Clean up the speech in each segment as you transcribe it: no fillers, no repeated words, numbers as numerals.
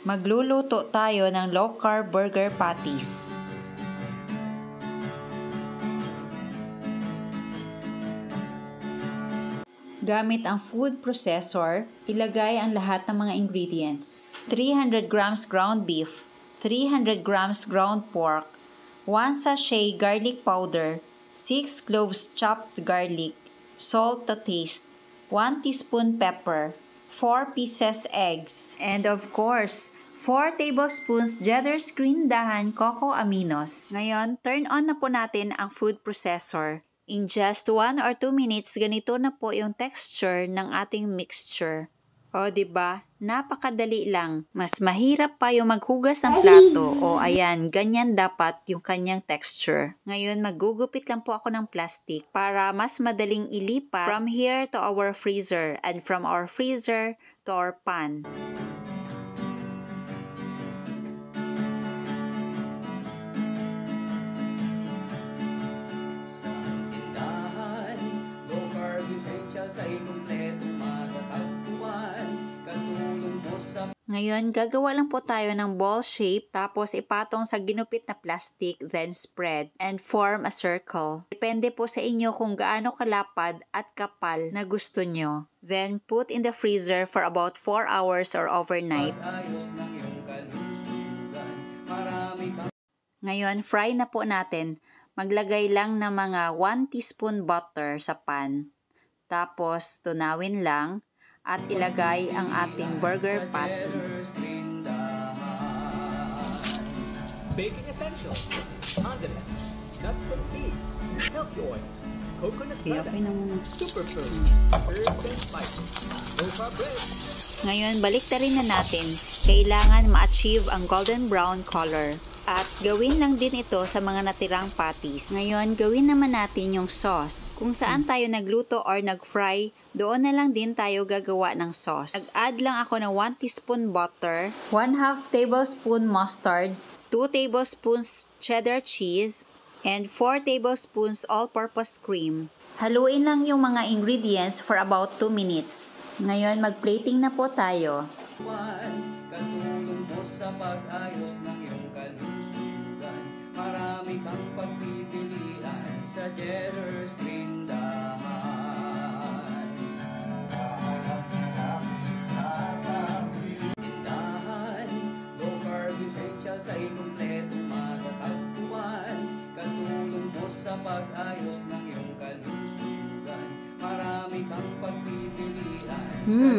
Magluluto tayo ng low-carb burger patties. Gamit ang food processor, ilagay ang lahat ng mga ingredients. 300 grams ground beef, 300 grams ground pork, 1 sachet garlic powder, 6 cloves chopped garlic, salt to taste, 1 teaspoon pepper, 4 pieces eggs, and of course, 4 tablespoons cheddar screen dahan cocoa aminos. Ngayon, turn on na po natin ang food processor. In just 1 or 2 minutes, ganito na po yung texture ng ating mixture. O, diba? Napakadali lang. Mas mahirap pa yung maghugas ng plato. O, ayan, ganyan dapat yung kanyang texture. Ngayon, maggugupit lang po ako ng plastic para mas madaling ilipat from here to our freezer and from our freezer to our pan. Ngayon, gagawa lang po tayo ng ball shape, tapos ipatong sa ginupit na plastic, then spread, and form a circle. Depende po sa inyo kung gaano kalapad at kapal na gusto nyo. Then, put in the freezer for about 4 hours or overnight. Ngayon, fry na po natin. Maglagay lang ng mga 1 teaspoon butter sa pan. Tapos, tunawin lang at ilagay ang ating burger patty. Baking essentials, condiments, nuts and seeds, healthy oils, coconut butter, superfoods, herbs and spices, low-carb bread. Ngayon, baliktarin na natin. Kailangan ma-achieve ang golden brown color. At gawin lang din ito sa mga natirang patties. Ngayon, gawin naman natin yung sauce. Kung saan tayo nagluto or nag-fry, doon na lang din tayo gagawa ng sauce. Nag-add lang ako ng 1 teaspoon butter, 1/2 tablespoon mustard, 2 tablespoons cheddar cheese, and 4 tablespoons all-purpose cream. Haluin lang yung mga ingredients for about 2 minutes. Ngayon, mag-plating na po tayo. Katulong mo sa pag-ayos ng iyong kalusugan. Marami kang pagpipilian sa cheddar screen dahan. Tindahan, low carb essentials ay kumpletong matatagpuan. Katulong mo sa pag-ayos ng iyong kalusugan. Marami kang pagpipilian sa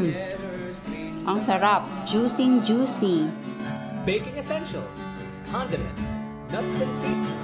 cheddar screen dahan. Ang sarap! Juicy! Baking essentials, condiments, nuts and seeds,